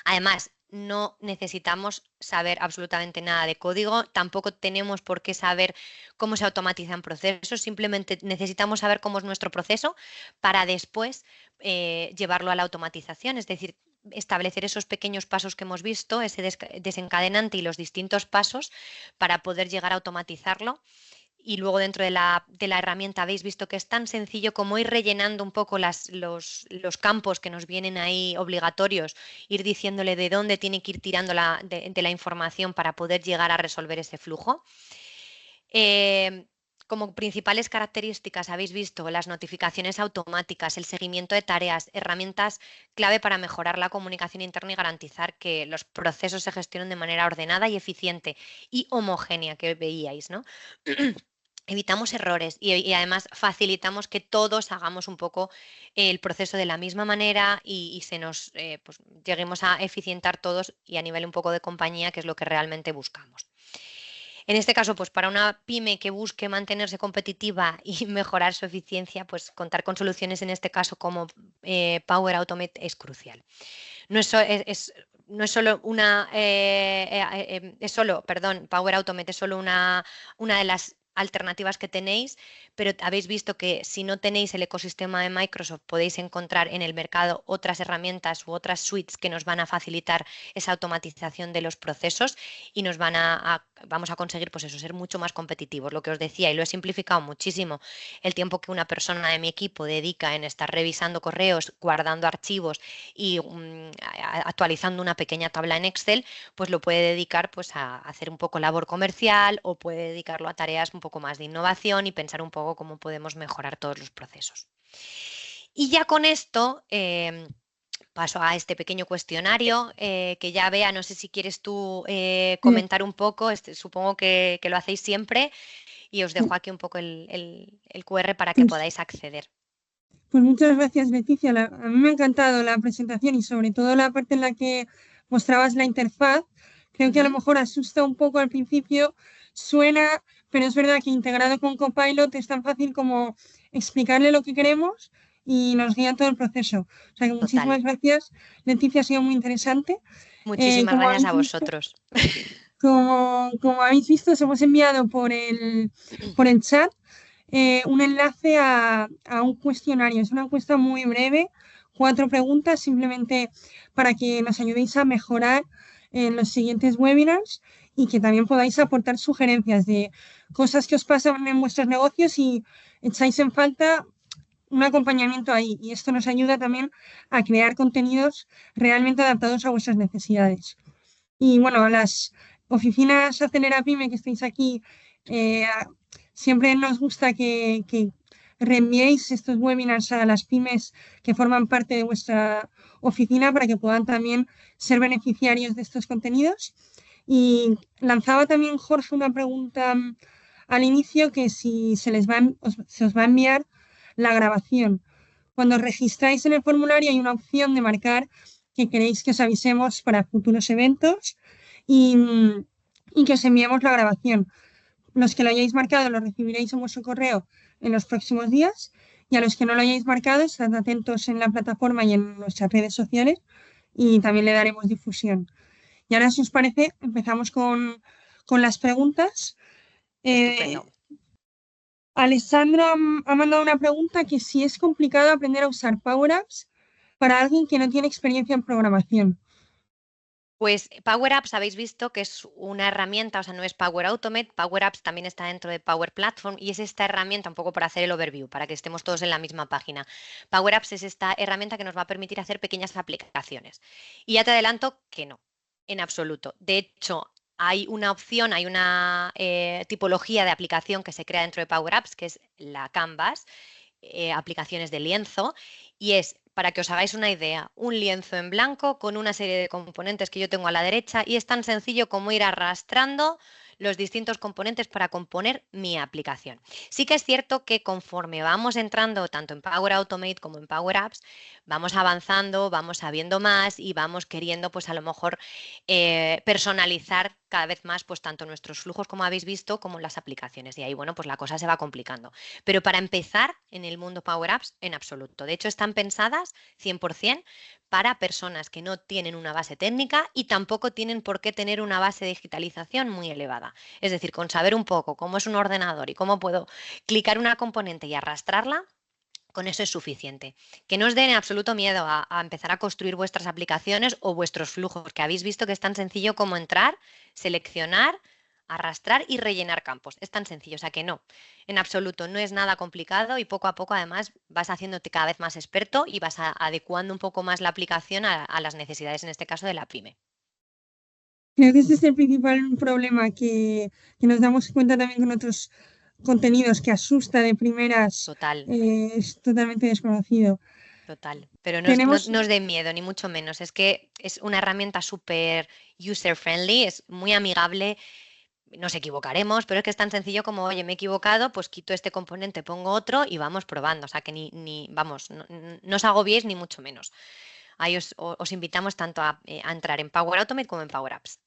Además, no necesitamos saber absolutamente nada de código, tampoco tenemos por qué saber cómo se automatizan procesos, simplemente necesitamos saber cómo es nuestro proceso para después llevarlo a la automatización, es decir, establecer esos pequeños pasos que hemos visto, ese desencadenante y los distintos pasos para poder llegar a automatizarlo. Y luego dentro de la herramienta habéis visto que es tan sencillo como ir rellenando un poco los campos que nos vienen ahí obligatorios, ir diciéndole de dónde tiene que ir tirando de la información para poder llegar a resolver ese flujo. Como principales características habéis visto las notificaciones automáticas, el seguimiento de tareas, herramientas clave para mejorar la comunicación interna y garantizar que los procesos se gestionen de manera ordenada y eficiente y homogénea, que veíais, ¿no? Evitamos errores y además facilitamos que todos hagamos un poco el proceso de la misma manera y se nos pues, lleguemos a eficientar todos y a nivel un poco de compañía, que es lo que realmente buscamos. En este caso, pues para una pyme que busque mantenerse competitiva y mejorar su eficiencia, pues contar con soluciones en este caso como Power Automate es crucial. No es solo Power Automate es solo una de las alternativas que tenéis, pero habéis visto que si no tenéis el ecosistema de Microsoft podéis encontrar en el mercado otras herramientas u otras suites que nos van a facilitar esa automatización de los procesos y vamos a conseguir, pues eso, ser mucho más competitivos. Lo que os decía, y lo he simplificado muchísimo, el tiempo que una persona de mi equipo dedica en estar revisando correos, guardando archivos y actualizando una pequeña tabla en Excel, pues lo puede dedicar pues a hacer un poco labor comercial o puede dedicarlo a tareas un poco más de innovación y pensar un poco cómo podemos mejorar todos los procesos. Y ya con esto paso a este pequeño cuestionario que ya Bea, no sé si quieres tú comentar un poco, supongo que lo hacéis siempre. y os dejo aquí un poco el QR para que podáis acceder. Pues muchas gracias, Leticia. A mí me ha encantado la presentación y sobre todo la parte en la que mostrabas la interfaz. Creo que a lo mejor asusta un poco al principio, suena, pero es verdad que integrado con Copilot es tan fácil como explicarle lo que queremos y nos guía todo el proceso. O sea que muchísimas gracias, Leticia, ha sido muy interesante. Muchísimas gracias a vosotros. Como habéis visto, os hemos enviado por el chat un enlace a un cuestionario. Es una encuesta muy breve, 4 preguntas, simplemente para que nos ayudéis a mejorar en los siguientes webinars y que también podáis aportar sugerencias de cosas que os pasan en vuestros negocios y echáis en falta un acompañamiento ahí. Y esto nos ayuda también a crear contenidos realmente adaptados a vuestras necesidades. Y bueno, las oficinas Acelera Pyme que estáis aquí, siempre nos gusta que reenviéis estos webinars a las pymes que forman parte de vuestra oficina para que puedan también ser beneficiarios de estos contenidos. Y lanzaba también Jorge una pregunta al inicio que si se os va a enviar la grabación. Cuando os registráis en el formulario hay una opción de marcar que queréis que os avisemos para futuros eventos y que os enviemos la grabación. Los que lo hayáis marcado lo recibiréis en vuestro correo en los próximos días y a los que no lo hayáis marcado, estad atentos en la plataforma y en nuestras redes sociales y también le daremos difusión. Y ahora, si os parece, empezamos con las preguntas. Alessandra ha mandado una pregunta que si es complicado aprender a usar Power Apps para alguien que no tiene experiencia en programación. Pues Power Apps habéis visto que es una herramienta, o sea, no es Power Automate, Power Apps también está dentro de Power Platform y es esta herramienta, un poco para hacer el overview, para que estemos todos en la misma página. Power Apps es esta herramienta que nos va a permitir hacer pequeñas aplicaciones. Y ya te adelanto que no, en absoluto. De hecho, hay una opción, hay una tipología de aplicación que se crea dentro de Power Apps, que es la Canvas, aplicaciones de lienzo, y es, para que os hagáis una idea, un lienzo en blanco con una serie de componentes que yo tengo a la derecha y es tan sencillo como ir arrastrando los distintos componentes para componer mi aplicación. Sí que es cierto que conforme vamos entrando tanto en Power Automate como en Power Apps, vamos avanzando, vamos sabiendo más y vamos queriendo pues a lo mejor personalizar cada vez más pues tanto nuestros flujos como habéis visto como las aplicaciones y ahí bueno pues la cosa se va complicando. Pero para empezar en el mundo Power Apps en absoluto. De hecho están pensadas 100% para personas que no tienen una base técnica y tampoco tienen por qué tener una base de digitalización muy elevada. Es decir, con saber un poco cómo es un ordenador y cómo puedo clicar una componente y arrastrarla, con eso es suficiente. Que no os den absoluto miedo a empezar a construir vuestras aplicaciones o vuestros flujos, que habéis visto que es tan sencillo como entrar, seleccionar, arrastrar y rellenar campos. Es tan sencillo, o sea que no, en absoluto, no es nada complicado y poco a poco además vas haciéndote cada vez más experto y vas adecuando un poco más la aplicación a las necesidades, en este caso de la pyme. Creo que ese es el principal problema que nos damos cuenta también con otros contenidos que asusta de primeras. Total. Es totalmente desconocido. Total, pero Tenemos... no os den miedo, ni mucho menos. Es que es una herramienta súper user-friendly, es muy amigable, nos equivocaremos, pero es que es tan sencillo como, oye, me he equivocado, pues quito este componente, pongo otro y vamos probando. O sea, que vamos, no os agobiéis ni mucho menos. Ahí os invitamos tanto a entrar en Power Automate como en Power Apps.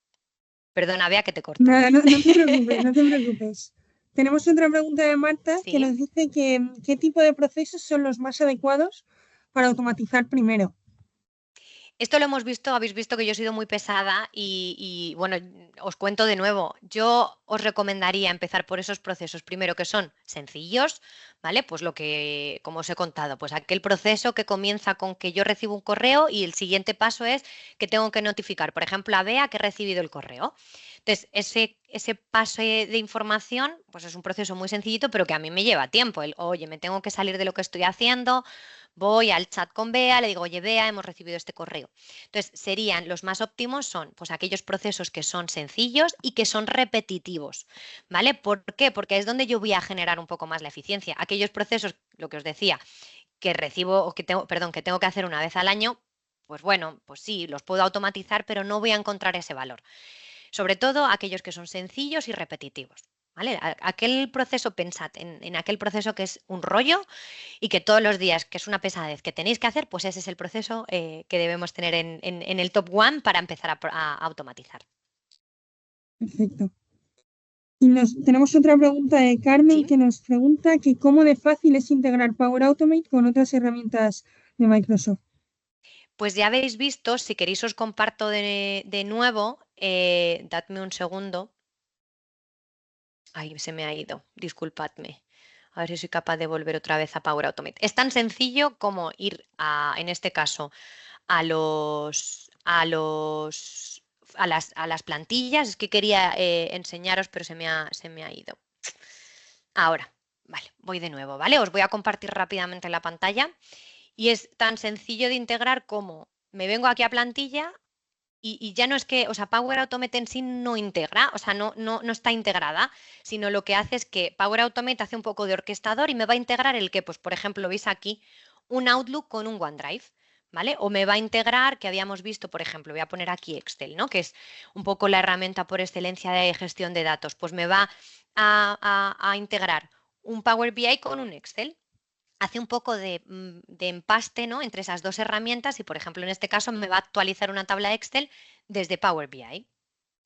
Perdona, Bea, que te corto. Nada, no te preocupes, no te preocupes. Tenemos otra pregunta de Marta ¿Sí? que nos dice que qué tipo de procesos son los más adecuados para automatizar primero. Esto lo hemos visto, habéis visto que yo he sido muy pesada y, bueno, os cuento de nuevo, yo os recomendaría empezar por esos procesos, primero que son sencillos, ¿vale? Pues lo que, como os he contado, pues aquel proceso que comienza con que yo recibo un correo y el siguiente paso es que tengo que notificar, por ejemplo, a Bea que he recibido el correo. Entonces, ese paso de información, pues es un proceso muy sencillito, pero que a mí me lleva tiempo. Oye, me tengo que salir de lo que estoy haciendo, voy al chat con Bea, le digo, oye, Bea, hemos recibido este correo. Entonces, serían los más óptimos son pues aquellos procesos que son sencillos y que son repetitivos, ¿vale? ¿Por qué? Porque es donde yo voy a generar un poco más la eficiencia. Aquellos procesos, lo que os decía, que recibo o que tengo, perdón, que tengo que hacer una vez al año, pues bueno, pues sí, los puedo automatizar, pero no voy a encontrar ese valor. Sobre todo aquellos que son sencillos y repetitivos. ¿vale? Aquel proceso, pensad en aquel proceso que es un rollo y que todos los días, que es una pesadez que tenéis que hacer, pues ese es el proceso que debemos tener en el top one para empezar a automatizar. Perfecto. Y tenemos otra pregunta de Carmen ¿Sí? que nos pregunta que cómo de fácil es integrar Power Automate con otras herramientas de Microsoft. Pues ya habéis visto, si queréis os comparto de nuevo, dadme un segundo. Ay, se me ha ido, disculpadme. A ver si soy capaz de volver otra vez a Power Automate. Es tan sencillo como ir en este caso, a las plantillas. Es que quería enseñaros, pero se me ha ido. Ahora, vale, voy de nuevo, ¿vale? Os voy a compartir rápidamente la pantalla y es tan sencillo de integrar como me vengo aquí a plantilla y ya no es que, o sea, Power Automate en sí no integra, o sea, no está integrada, sino lo que hace es que Power Automate hace un poco de orquestador y me va a integrar el que, pues, por ejemplo, veis aquí un Outlook con un OneDrive, ¿vale? O me va a integrar, que habíamos visto, por ejemplo, voy a poner aquí Excel, ¿no? Que es un poco la herramienta por excelencia de gestión de datos, pues me va a integrar un Power BI con un Excel. Hace un poco de empaste, ¿no?, entre esas dos herramientas y, por ejemplo, en este caso me va a actualizar una tabla Excel desde Power BI,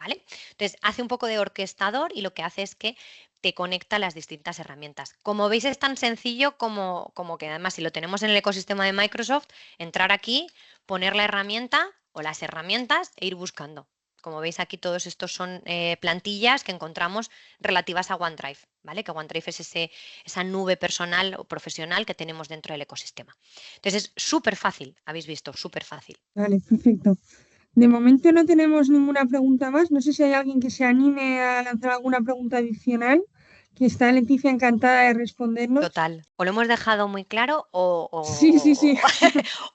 ¿vale? Entonces, hace un poco de orquestador y lo que hace es que te conecta las distintas herramientas. Como veis, es tan sencillo como que además si lo tenemos en el ecosistema de Microsoft, entrar aquí, poner la herramienta o las herramientas e ir buscando. Como veis aquí, todos estos son plantillas que encontramos relativas a OneDrive, ¿vale? Que OneDrive es esa nube personal o profesional que tenemos dentro del ecosistema. Entonces, es súper fácil, habéis visto, súper fácil. Vale, perfecto. De momento no tenemos ninguna pregunta más. No sé si hay alguien que se anime a lanzar alguna pregunta adicional, que está Leticia encantada de respondernos. Total, o lo hemos dejado muy claro Sí, sí, sí.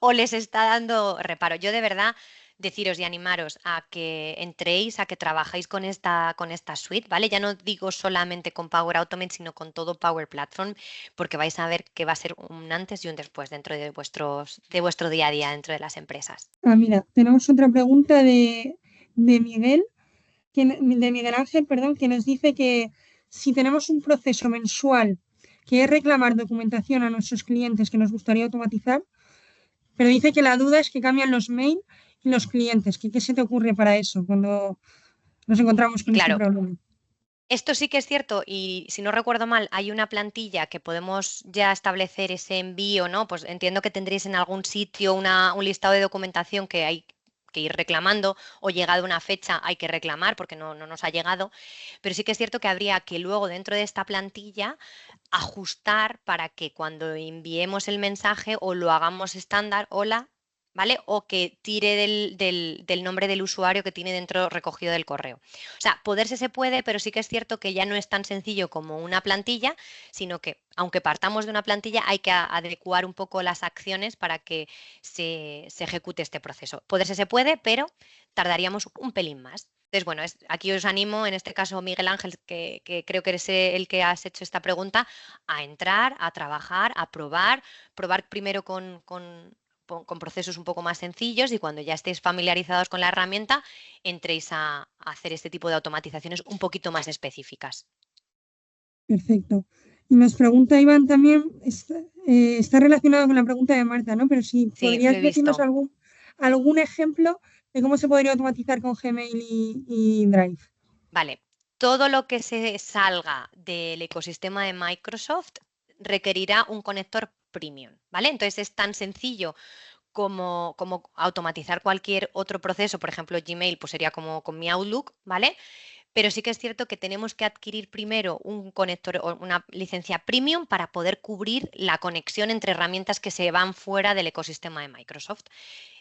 o les está dando reparo. Yo de verdad deciros y animaros a que entréis, a que trabajéis con esta suite, ¿vale? Ya no digo solamente con Power Automate, sino con todo Power Platform, porque vais a ver que va a ser un antes y un después dentro de vuestro día a día dentro de las empresas. Ah, mira, tenemos otra pregunta de Miguel, de Miguel Ángel, perdón, que nos dice que si tenemos un proceso mensual que es reclamar documentación a nuestros clientes que nos gustaría automatizar, pero dice que la duda es que cambian los mail y los clientes. ¿Qué se te ocurre para eso cuando nos encontramos con este Claro, problema? esto sí que es cierto y si no recuerdo mal, hay una plantilla que podemos ya establecer ese envío, ¿no? Pues entiendo que tendréis en algún sitio un listado de documentación que hay que ir reclamando o llegado una fecha hay que reclamar porque no nos ha llegado, pero sí que es cierto que habría que luego dentro de esta plantilla ajustar para que cuando enviemos el mensaje o lo hagamos estándar, hola, ¿vale? O que tire del nombre del usuario que tiene dentro recogido del correo. O sea, poderse se puede, pero sí que es cierto que ya no es tan sencillo como una plantilla, sino que aunque partamos de una plantilla, hay que adecuar un poco las acciones para que se ejecute este proceso. Poderse se puede, pero tardaríamos un pelín más. Entonces, bueno, aquí os animo, en este caso Miguel Ángel, que creo que eres el que has hecho esta pregunta, a entrar, a trabajar, a probar primero con procesos un poco más sencillos y cuando ya estéis familiarizados con la herramienta, entréis a hacer este tipo de automatizaciones un poquito más específicas. Perfecto. Y nos pregunta Iván también, está relacionado con la pregunta de Marta, ¿no? Pero si Sí, lo podrías he decirnos visto. algún ejemplo de cómo se podría automatizar con Gmail y Drive. Vale, todo lo que se salga del ecosistema de Microsoft requerirá un conector premium, ¿vale? Entonces es tan sencillo como automatizar cualquier otro proceso, por ejemplo, Gmail, pues sería como con mi Outlook, ¿vale? Pero sí que es cierto que tenemos que adquirir primero un conector o una licencia premium para poder cubrir la conexión entre herramientas que se van fuera del ecosistema de Microsoft.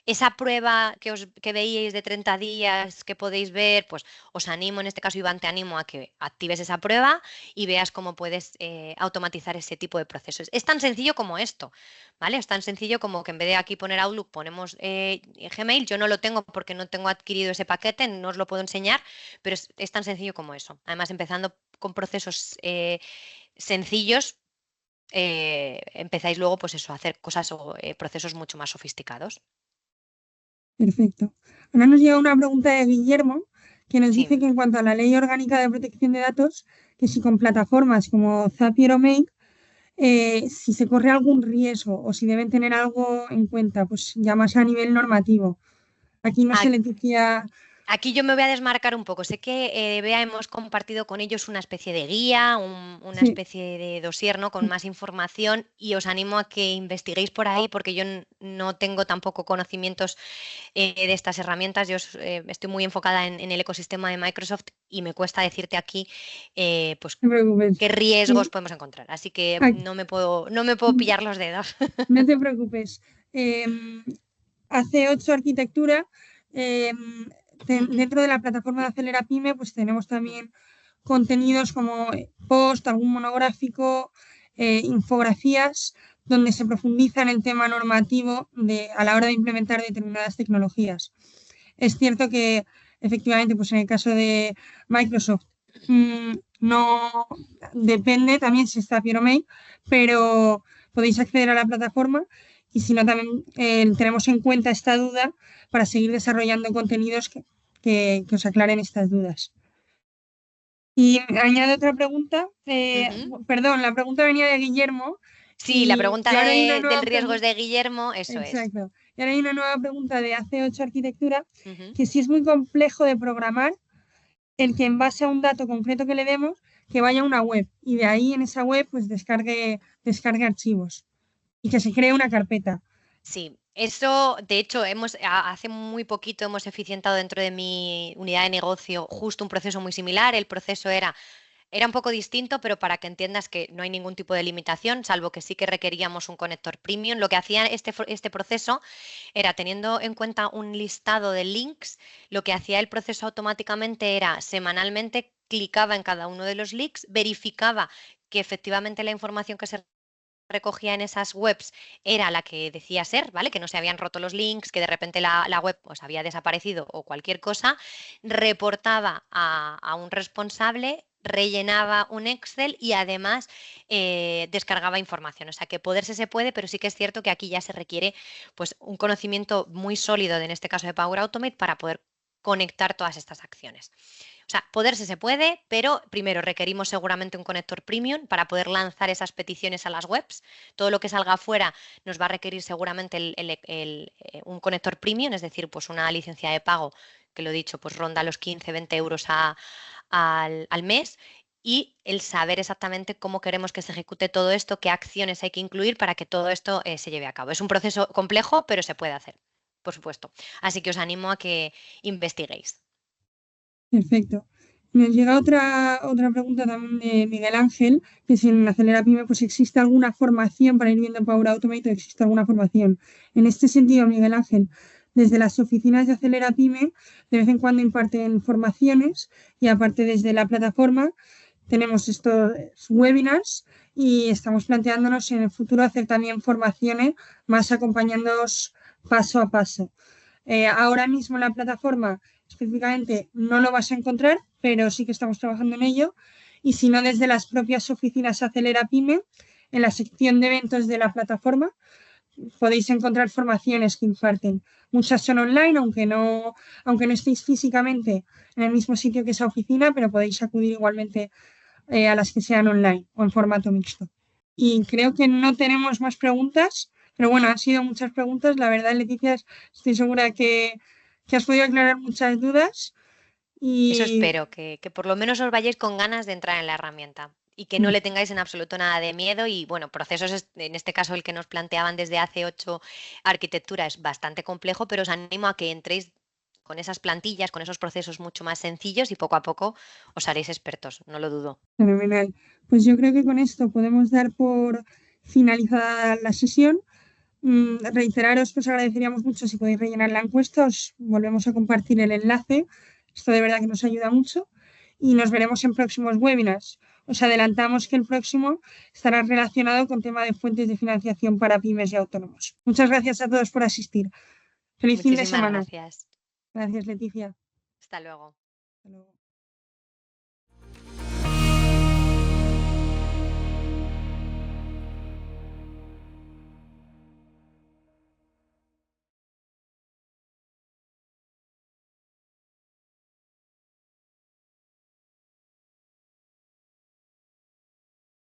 Esa prueba que veíais de 30 días que podéis ver, pues os animo, en este caso Iván, te animo a que actives esa prueba y veas cómo puedes automatizar ese tipo de procesos. Es tan sencillo como esto, ¿vale? Es tan sencillo como que en vez de aquí poner Outlook ponemos Gmail. Yo no lo tengo porque no tengo adquirido ese paquete, no os lo puedo enseñar, pero es tan sencillo como eso. Además, empezando con procesos sencillos, empezáis luego pues eso, a hacer cosas o procesos mucho más sofisticados. Perfecto. Ahora nos llega una pregunta de Guillermo que nos dice Sí. que en cuanto a la Ley Orgánica de Protección de Datos, que si con plataformas como Zapier o Make, si se corre algún riesgo o si deben tener algo en cuenta, pues ya más a nivel normativo. Aquí no sé, Leticia. Aquí yo me voy a desmarcar un poco. Sé que Bea hemos compartido con ellos una especie de guía, una Sí, especie de dossier, ¿no? Con más información y os animo a que investiguéis por ahí porque yo no tengo tampoco conocimientos de estas herramientas. Yo estoy muy enfocada en el ecosistema de Microsoft y me cuesta decirte aquí pues no te preocupes. qué riesgos Sí, podemos encontrar. Así que aquí- no me puedo pillar los dedos. no te preocupes. Hace 8 arquitectura. em, Dentro de la plataforma de Acelera Pyme, pues tenemos también contenidos como post, algún monográfico, infografías, donde se profundiza en el tema normativo a la hora de implementar determinadas tecnologías. Es cierto que efectivamente, pues en el caso de Microsoft, no depende también si está Make, pero podéis acceder a la plataforma y si no, también tenemos en cuenta esta duda para seguir desarrollando contenidos que os aclaren estas dudas. Y añado otra pregunta, Ujú. perdón, la pregunta venía de Guillermo Sí, la y pregunta ahora hay una del nueva riesgo es pregunta. de Guillermo, eso es. Exacto. Y ahora hay una nueva pregunta de hace 8 arquitectura, Ujú. que si es muy complejo de programar el que en base a un dato concreto que le demos, que vaya a una web y de ahí en esa web pues descargue archivos y que se cree una carpeta. Sí, eso, de hecho, hace muy poquito hemos eficientado dentro de mi unidad de negocio justo un proceso muy similar. El proceso era un poco distinto, pero para que entiendas que no hay ningún tipo de limitación, salvo que sí que requeríamos un conector premium. Lo que hacía este proceso era, teniendo en cuenta un listado de links, lo que hacía el proceso automáticamente era semanalmente clicaba en cada uno de los links, verificaba que efectivamente la información que se recogía en esas webs era la que decía ser, ¿vale? Que no se habían roto los links, que de repente la web pues, había desaparecido o cualquier cosa, reportaba a un responsable, rellenaba un Excel y además descargaba información. O sea que poderse se puede, pero sí que es cierto que aquí ya se requiere pues, un conocimiento muy sólido, en este caso de Power Automate, para poder conectar todas estas acciones. O sea, poderse se puede, pero primero requerimos seguramente un conector premium para poder lanzar esas peticiones a las webs. Todo lo que salga afuera nos va a requerir seguramente un conector premium, es decir, pues una licencia de pago, que lo he dicho, pues ronda los 15-20 euros al mes. Y el saber exactamente cómo queremos que se ejecute todo esto, qué acciones hay que incluir para que todo esto se lleve a cabo. Es un proceso complejo, pero se puede hacer, por supuesto. Así que os animo a que investiguéis. Perfecto. Nos llega otra pregunta también de Miguel Ángel, que si en Acelera Pyme pues existe alguna formación para ir viendo Power Automate o existe alguna formación. En este sentido, Miguel Ángel, desde las oficinas de Acelera Pyme, de vez en cuando imparten formaciones y aparte desde la plataforma tenemos estos webinars y estamos planteándonos en el futuro hacer también formaciones más acompañándoos paso a paso. Ahora mismo en la plataforma específicamente no lo vas a encontrar, pero sí que estamos trabajando en ello. Y si no, desde las propias oficinas Acelera Pyme, en la sección de eventos de la plataforma, podéis encontrar formaciones que imparten. Muchas son online, aunque no estéis físicamente en el mismo sitio que esa oficina, pero podéis acudir igualmente a las que sean online o en formato mixto. Y creo que no tenemos más preguntas, pero bueno, han sido muchas preguntas. La verdad, Leticia, estoy segura que has podido aclarar muchas dudas Eso y espero, que por lo menos os vayáis con ganas de entrar en la herramienta y que no le tengáis en absoluto nada de miedo. Y bueno, procesos, en este caso el que nos planteaban desde hace 8 arquitectura es bastante complejo, pero os animo a que entréis con esas plantillas, con esos procesos mucho más sencillos y poco a poco os haréis expertos, no lo dudo. fenomenal. Pues yo creo que con esto podemos dar por finalizada la sesión. Reiteraros, pues agradeceríamos mucho si podéis rellenar la encuesta, os volvemos a compartir el enlace. Esto de verdad que nos ayuda mucho y nos veremos en próximos webinars. Os adelantamos que el próximo estará relacionado con tema de fuentes de financiación para pymes y autónomos. Muchas gracias a todos por asistir. Feliz fin de Muchísimas semana. gracias. Gracias, Leticia. Hasta luego. Hasta luego.